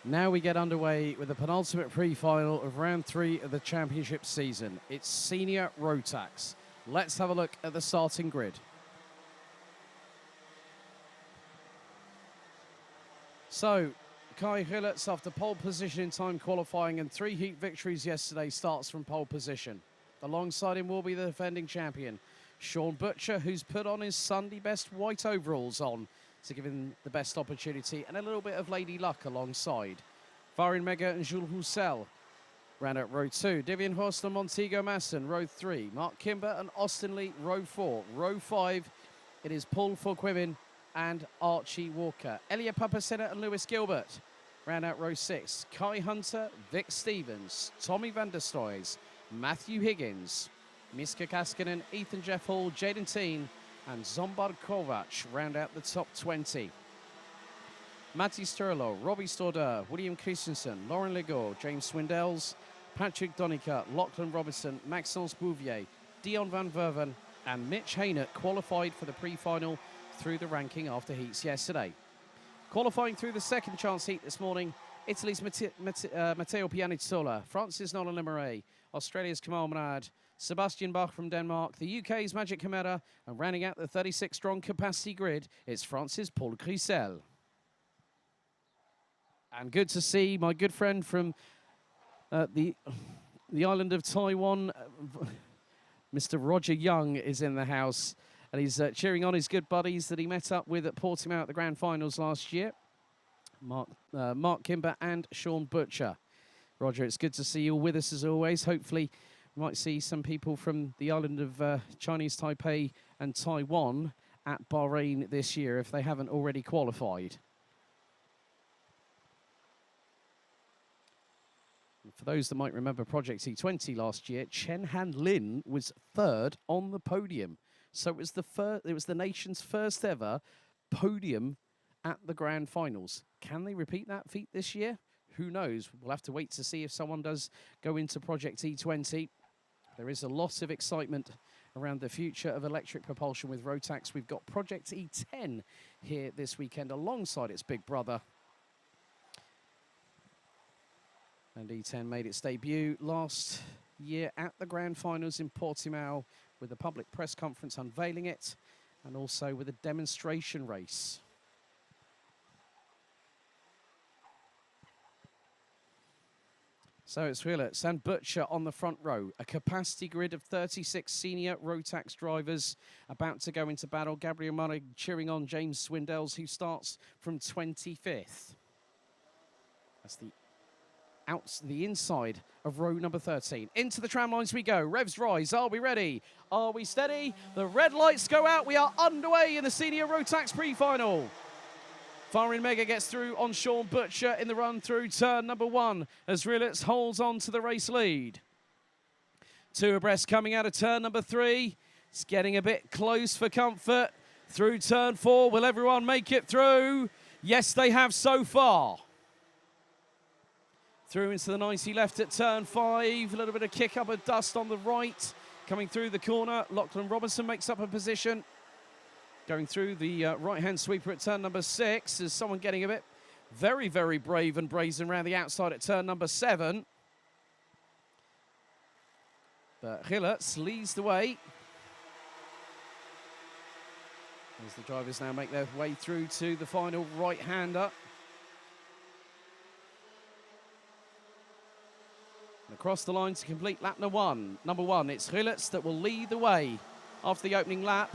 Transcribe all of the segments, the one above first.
Now we get underway with the penultimate pre-final of round 3 of the championship season. It's senior Rotax. Let's have a look at the starting grid. So, Kai Hillertz, after pole position in time qualifying and 3 heat victories yesterday, starts from pole position. Alongside him will be the defending champion, Sean Butcher, who's put on his Sunday best white overalls on to give him the best opportunity and a little bit of lady luck alongside. Farin Mega and Jules Roussel ran at row 2. Devian Horst and Montego Masson, row 3. Mark Kimber and Austin Lee, row 4. Row 5, it is Paul Forquemin and Archie Walker. Elia Papacena and Lewis Gilbert ran out row 6. Kai Hunter, Vic Stevens, Tommy van der Stoys, Matthew Higgins, Miska Kaskinen, Ethan Jeff Hall, Jaden Teen, and Zombar Kovac round out the top 20. Matti Sturlo, Robbie Stordeur, William Christensen, Lauren Legault, James Swindells, Patrick Donica, Lachlan Robertson, Maxence Bouvier, Dion van Verven, and Mitch Haynett qualified for the pre-final through the ranking after heats yesterday. Qualifying through the second chance heat this morning, Italy's Matteo Pianizzola, France's Nolan Lemeray, Australia's Kamal Mrad, Sebastian Bach from Denmark, the UK's Magic Camara, and rounding out the 36-strong capacity grid, it's France's Paul Grisel. And good to see my good friend from the island of Taiwan, Mr. Roger Young, is in the house. And he's cheering on his good buddies that he met up with at Portimao at the Grand Finals last year. Mark Kimber and Sean Butcher. Roger, it's good to see you all with us as always. Hopefully, we might see some people from the island of Chinese Taipei and Taiwan at Bahrain this year if they haven't already qualified. And for those that might remember Project E20 last year, Chen Han Lin was 3rd on the podium. So it was the nation's first ever podium at the Grand Finals. Can they repeat that feat this year? Who knows? We'll have to wait to see if someone does go into Project E20. There is a lot of excitement around the future of electric propulsion with Rotax. We've got Project E10 here this weekend alongside its big brother. And E10 made its debut last year at the Grand Finals in Portimao with a public press conference unveiling it and also with a demonstration race. So it's Hillertz and Butcher on the front row. A capacity grid of 36 senior Rotax drivers about to go into battle. Gabriel Murray cheering on James Swindells, who starts from 25th. That's the inside of row number 13. Into the tram lines we go. Revs rise. Are we ready? Are we steady? The red lights go out. We are underway in the senior Rotax pre-final. Farin Mega gets through on Sean Butcher in the run through turn number 1 as Hillertz holds on to the race lead. 2 abreast coming out of turn number 3. It's getting a bit close for comfort. Through turn 4, will everyone make it through? Yes, they have so far. Through into the 90 left at turn 5. A little bit of kick up of dust on the right. Coming through the corner, Lachlan Robinson makes up a position. Going through the right-hand sweeper at turn number 6. Is someone getting a bit very, very brave and brazen around the outside at turn number 7. But Hillertz leads the way. As the drivers now make their way through to the final right-hander. Across the line to complete lap number 1. It's Hillertz that will lead the way after the opening lap.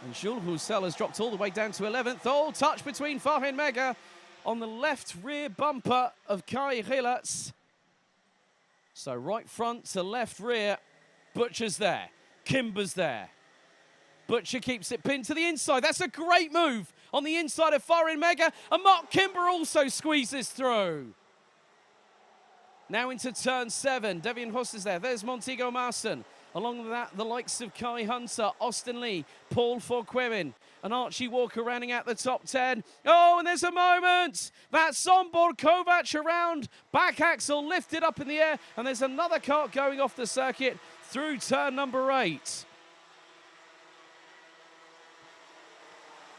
And Jules Roussel has dropped all the way down to 11th. Oh, touch between Farin Mega on the left rear bumper of Kai Hillertz. So right front to left rear. Butcher's there. Kimber's there. Butcher keeps it pinned to the inside. That's a great move on the inside of Farin Mega. And Mark Kimber also squeezes through. Now into turn 7. Devian Horst is there. There's Montego Masson. Along with that, the likes of Kai Hunter, Austin Lee, Paul Forquemin, and Archie Walker rounding out the top 10. Oh, and there's a moment. That's on board Kovac around. Back axle lifted up in the air. And there's another kart going off the circuit through turn number 8.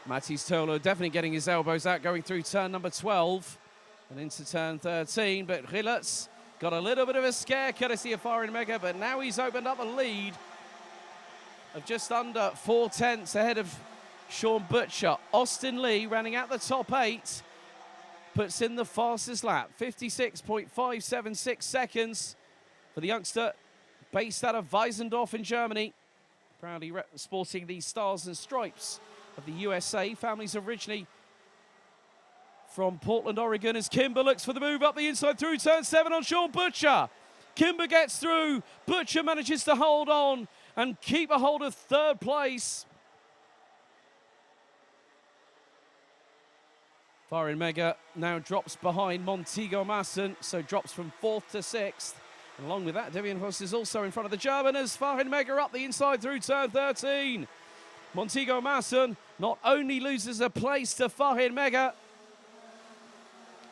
Mattis Tolo definitely getting his elbows out, going through turn number 12 and into turn 13. But Rillet's got a little bit of a scare, courtesy of Farin Mega, but now he's opened up a lead of just under 4/10 ahead of Sean Butcher. Austin Lee running out the top 8, puts in the fastest lap, 56.576 seconds for the youngster based out of Weisendorf in Germany. Proudly sporting the stars and stripes of the USA. Family's originally from Portland, Oregon, as Kimber looks for the move up the inside through turn 7 on Sean Butcher. Kimber gets through. Butcher manages to hold on and keep a hold of third place. Farin Mega now drops behind Montego Masson, so drops from 4th to 6th. And along with that, Devian Huss is also in front of the German as Farin Mega up the inside through turn 13. Montego Masson not only loses a place to Farin Mega,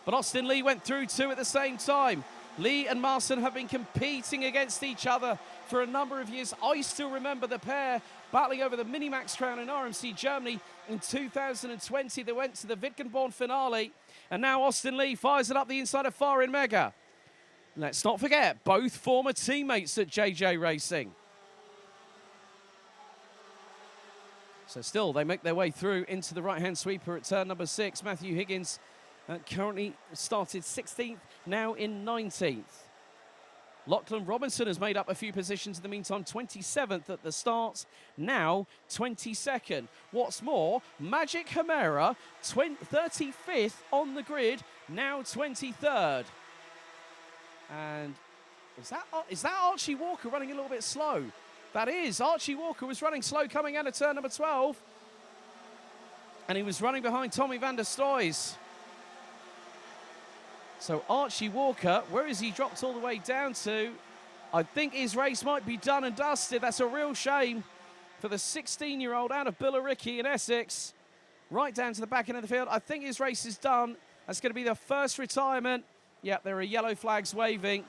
but Austin Lee went through 2 at the same time. Lee and Marson have been competing against each other for a number of years. I still remember the pair battling over the Minimax crown in RMC Germany in 2020. They went to the Wittgenborn finale, and now Austin Lee fires it up the inside of Farin Mega. Let's not forget, both former teammates at JJ Racing. So still, they make their way through into the right-hand sweeper at turn number 6. Matthew Higgins currently started 16th, now in 19th. Lachlan Robinson has made up a few positions in the meantime, 27th at the start, now 22nd. What's more, Magic Hamera, 35th on the grid, now 23rd. And is that Archie Walker running a little bit slow? That is. Archie Walker was running slow coming out of turn number 12. And he was running behind Tommy van der Stoys. So Archie Walker, where has he dropped all the way down to? I think his race might be done and dusted. That's a real shame for the 16-year-old out of Billericay in Essex. Right down to the back end of the field. I think his race is done. That's going to be the first retirement. Yeah, there are yellow flags waving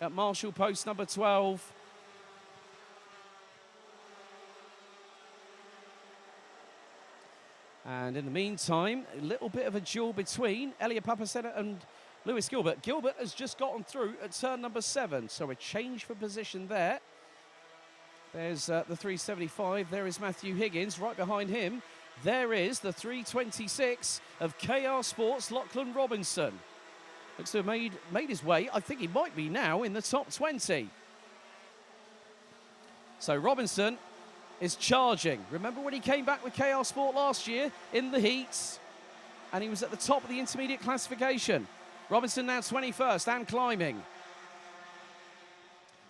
at Marshall post number 12. And in the meantime, a little bit of a duel between Elliot Papacena and Lewis Gilbert. Gilbert has just gotten through at turn number 7, so a change for position there. There's the 375. There is Matthew Higgins. Right behind him, there is the 326 of KR Sports, Lachlan Robinson. Looks to have made his way. I think he might be now in the top 20. So Robinson is charging. Remember when he came back with KR Sport last year in the heats, and he was at the top of the intermediate classification. Robinson now 21st and climbing.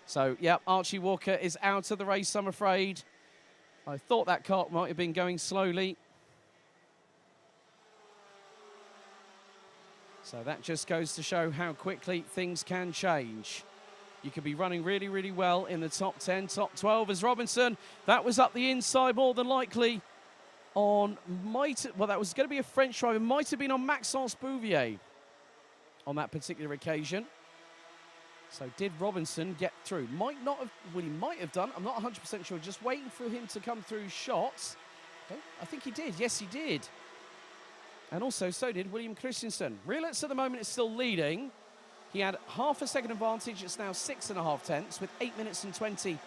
So, yeah, Archie Walker is out of the race, I'm afraid. I thought that cart might have been going slowly. So that just goes to show how quickly things can change. You could be running really, really well in the top 10, top 12 as Robinson. That was up the inside more than likely on, well, that was going to be a French driver. Might have been on Maxence Bouvier on that particular occasion. So did Robinson get through? Might not have, well, he might have done. I'm not 100% sure. Just waiting for him to come through shots. I think he did. Yes, he did. And also, so did William Christensen. Rillet's at the moment is still leading. He had half a second advantage. It's now 6.5 tenths with 8 minutes and 20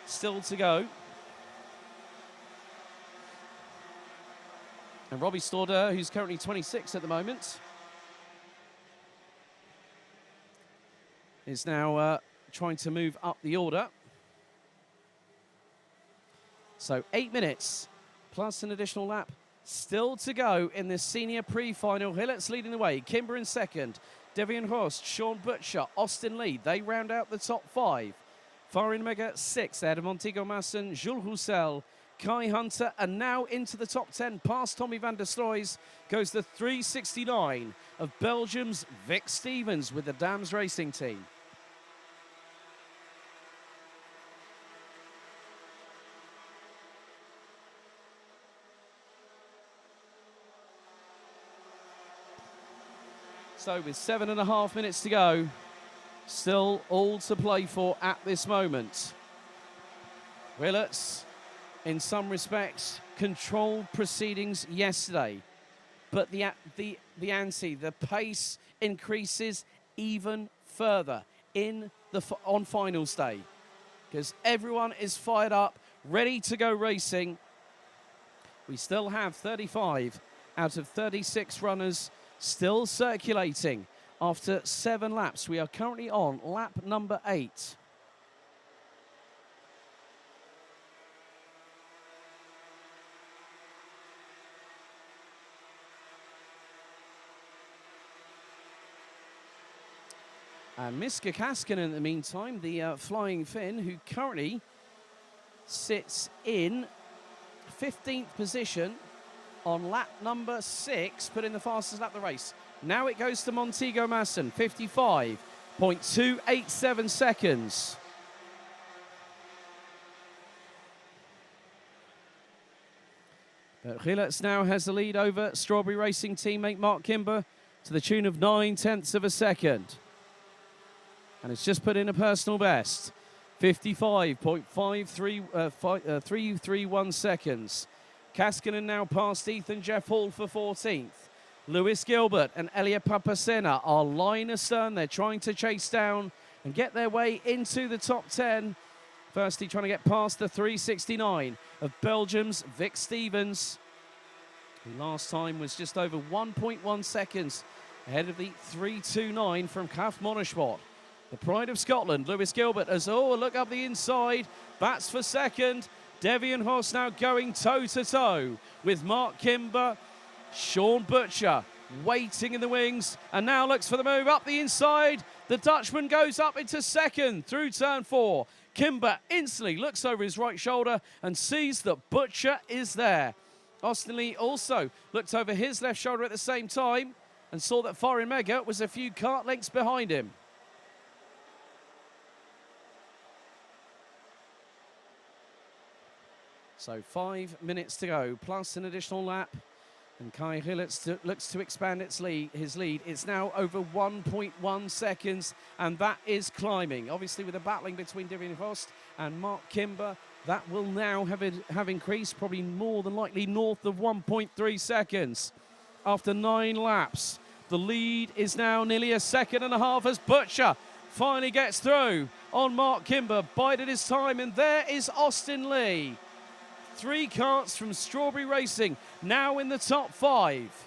still to go. And Robbie Storder, who's currently 26 at the moment, is now trying to move up the order. So 8 minutes plus an additional lap still to go in this senior pre-final. Hillet's leading the way. Kimber in second. Devian Horst, Sean Butcher, Austin Lee. They round out the top 5. Farin Mega 6th. Out of Montego Masson, Jules Roussel, Kai Hunter, and now into the top 10. Past Tommy van der Stoys goes the 369 of Belgium's Vic Stevens with the Dams Racing team. So with 7.5 minutes to go, still all to play for at this moment. Willets in some respects, controlled proceedings yesterday. But the ante, the pace increases even further on finals day, because everyone is fired up, ready to go racing. We still have 35 out of 36 runners still circulating after 7 laps. We are currently on lap number 8. And Miska Kaskinen, in the meantime, the Flying Finn, who currently sits in 15th position on lap number 6, put in the fastest lap of the race. Now it goes to Montego Masson, 55.287 seconds. But Gilles now has the lead over Strawberry Racing teammate Mark Kimber to the tune of 9/10 of a second. And it's just put in a personal best, 55.331 seconds. Kaskinen now past Ethan Jeff Hall for 14th. Lewis Gilbert and Elia Papacena are line astern. They're trying to chase down and get their way into the top 10. Firstly, trying to get past the 369 of Belgium's Vic Stevens, who last time was just over 1.1 seconds ahead of the 329 from Kath Monoshwat. The pride of Scotland, Lewis Gilbert, as look up the inside. That's for second. Devian Hoss now going toe-to-toe with Mark Kimber. Sean Butcher waiting in the wings and now looks for the move up the inside. The Dutchman goes up into second through turn 4. Kimber instantly looks over his right shoulder and sees that Butcher is there. Austin Lee also looked over his left shoulder at the same time and saw that Foreign Mega was a few kart lengths behind him. So 5 minutes to go, plus an additional lap. And Kai Gilles looks to expand his lead. It's now over 1.1 seconds, and that is climbing. Obviously, with the battling between Devian Host and Mark Kimber, that will now have increased, probably more than likely north of 1.3 seconds. After 9 laps, the lead is now nearly a second and a half as Butcher finally gets through on Mark Kimber, bided his time, and there is Austin Lee. 3 karts from Strawberry Racing, now in the top 5.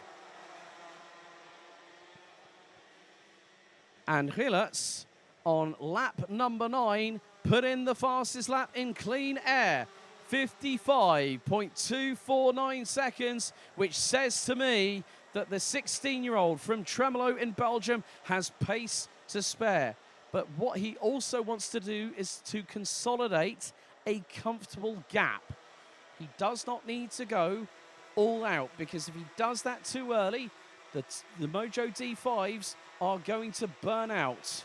And Gilles, on lap number 9, put in the fastest lap in clean air, 55.249 seconds, which says to me that the 16-year-old from Tremelo in Belgium has pace to spare. But what he also wants to do is to consolidate a comfortable gap. He does not need to go all out, because if he does that too early, the Mojo D5s are going to burn out. So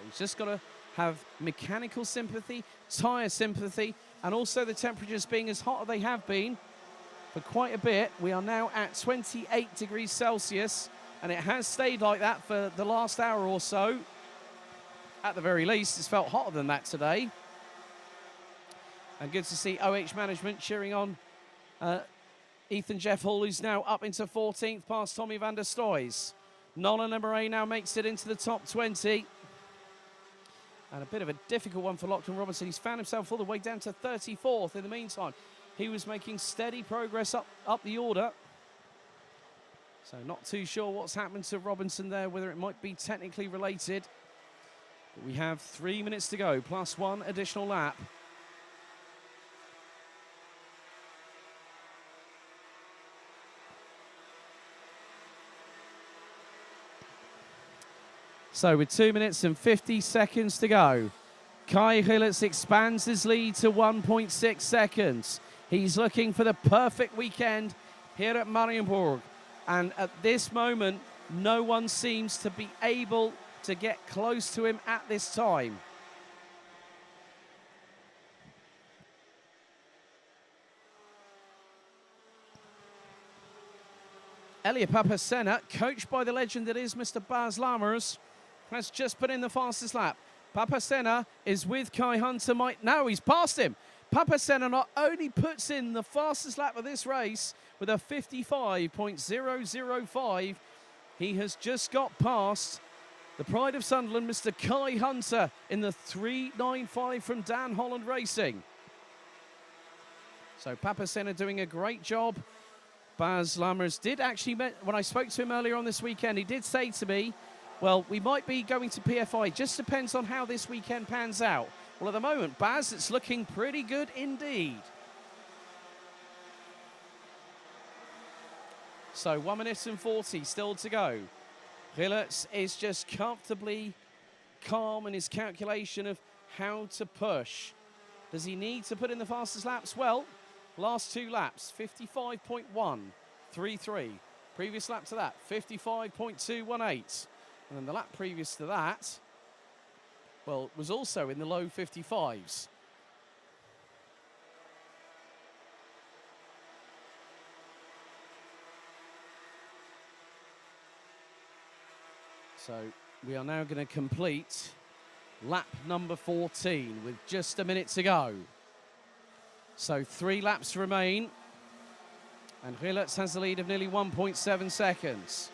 he's just got to have mechanical sympathy, tyre sympathy, and also the temperatures being as hot as they have been for quite a bit. We are now at 28 degrees Celsius, and it has stayed like that for the last hour or so. At the very least, it's felt hotter than that today. And good to see OH management cheering on Ethan Jeff Hall, who's now up into 14th past Tommy van der Stoys. Nolan Emery now makes it into the top 20. And a bit of a difficult one for Lachlan Robinson. He's found himself all the way down to 34th in the meantime. He was making steady progress up the order. So not too sure what's happened to Robinson there, whether it might be technically related. But we have 3 minutes to go, plus 1 additional lap. So with 2 minutes and 50 seconds to go, Kai Gilles expands his lead to 1.6 seconds. He's looking for the perfect weekend here at Marienburg. And at this moment, no one seems to be able to get close to him at this time. Elia Papacena, coached by the legend that is Mr. Baz Lammers, has just put in the fastest lap. Papacena is with Kai Hunter. Now he's passed him. Papasena not only puts in the fastest lap of this race with a 55.005, he has just got past the pride of Sunderland, Mr. Kai Hunter, in the 3.95 from Dan Holland Racing. So Papasena doing a great job. Baz Lammers did actually, when I spoke to him earlier on this weekend, he did say to me, well, we might be going to PFI. Just depends on how this weekend pans out. Well, at the moment, Baz, it's looking pretty good indeed. So 1 minute and 40 still to go. Gilles is just comfortably calm in his calculation of how to push. Does he need to put in the fastest laps? Well, last 2 laps, 55.133. Previous lap to that, 55.218. And then the lap previous to that, well, was also in the low 55s. So we are now going to complete lap number 14 with just a minute to go. So 3 laps remain. And Gilles has the lead of nearly 1.7 seconds.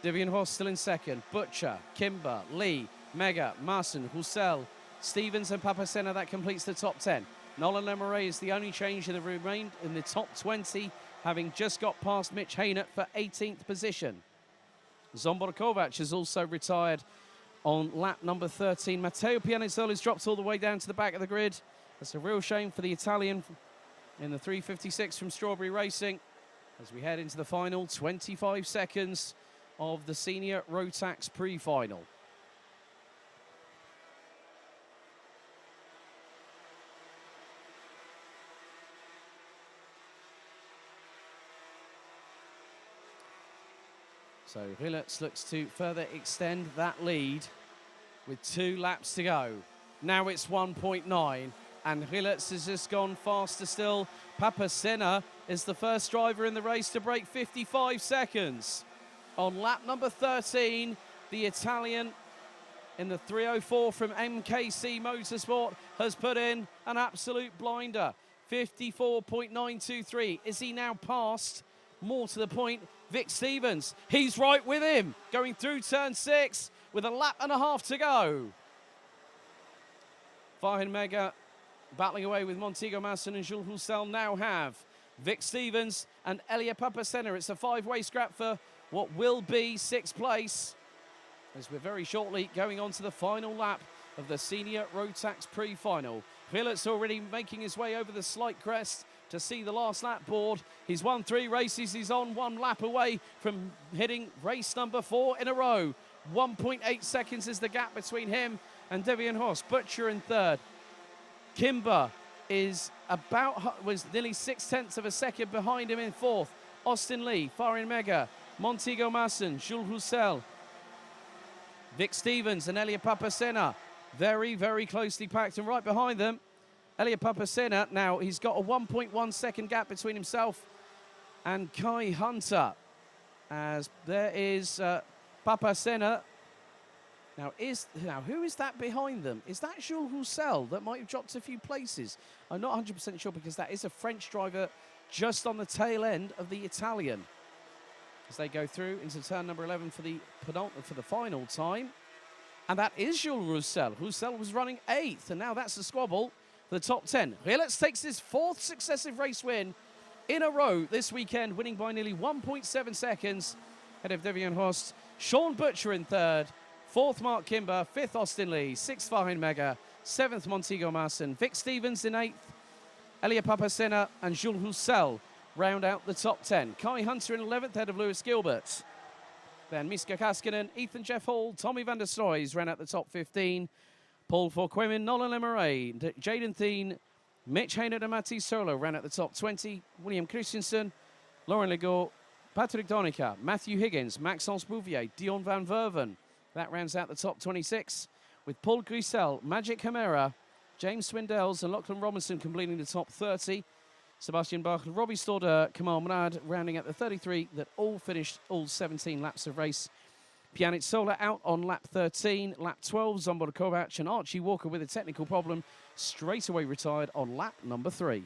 Divian Horst still in second. Butcher, Kimber, Lee, Mega, Marson, Roussel, Stevens and Papasena. That completes the top 10. Nolan Lemarais is the only change in the top 20, having just got past Mitch Haynett for 18th position. Zombor Kovac has also retired on lap number 13. Matteo Pianizzoli has dropped all the way down to the back of the grid. That's a real shame for the Italian in the 3:56 from Strawberry Racing. As we head into the final 25 seconds of the senior Rotax pre-final. So Gilles looks to further extend that lead with 2 laps to go. Now it's 1.9, and Gilles has just gone faster still. Papasena is the first driver in the race to break 55 seconds. On lap number 13, the Italian in the 3:04 from MKC Motorsport has put in an absolute blinder. 54.923. Is he now past, more to the point, Vic Stevens? He's right with him, going through turn 6 with a lap and a half to go. Farhan Mega battling away with Montego Masson and Jules Roussel now have Vic Stevens and Elia Papasena. It's a 5-way scrap for what will be 6th place, as we're very shortly going on to the final lap of the senior Rotax pre-final. Gilles already making his way over the slight crest to see the last lap board. He's won 3 races. He's on 1 lap away from hitting race number 4 in a row. 1.8 seconds is the gap between him and Devian Horst. Butcher in 3rd. Kimber was nearly 0.6 of a second behind him in 4th. Austin Lee, Farin Mega, Montego Masson, Jules Roussel, Vic Stevens and Elia Papasena. Very, very closely packed, and right behind them, Elia Papasena. Now he's got a 1.1 second gap between himself and Kai Hunter, as there is Papasena. Now who is that behind them? Is that Jules Roussel that might have dropped a few places? I'm not 100% sure, because that is a French driver just on the tail end of the Italian, as they go through into turn number 11 for the final time. And that is Jules Roussel. Roussel was running 8th, and now that's the squabble for the top 10. Gilles takes his 4th successive race win in a row this weekend, winning by nearly 1.7 seconds ahead of Devian Horst. Sean Butcher in 3rd, 4th Mark Kimber, 5th Austin Lee, 6th Farhan Mega, 7th Montego Masson, Vic Stevens in 8th, Elia Papasena and Jules Roussel round out the top 10. Kai Hunter in 11th, ahead of Lewis Gilbert. Then Miska Kaskinen, Ethan Jeff Hall, Tommy van der Stroys ran out the top 15. Paul Forquemin, Nolan Lemarais, Jaden Thien, Mitch Haynett and Matisse Solo ran out the top 20. William Christensen, Lauren Legault, Patrick Donica, Matthew Higgins, Maxence Bouvier, Dion van Verven. That rounds out the top 26, with Paul Grisel, Magic Camara, James Swindells and Lachlan Robinson completing the top 30. Sebastian Bach, Robbie Storder, Kamal Mrad rounding out the 33 that all finished all 17 laps of race Pjanic out on lap 13. Lap 12, Zombor Kovac and Archie Walker with a technical problem straight away retired on lap number 3.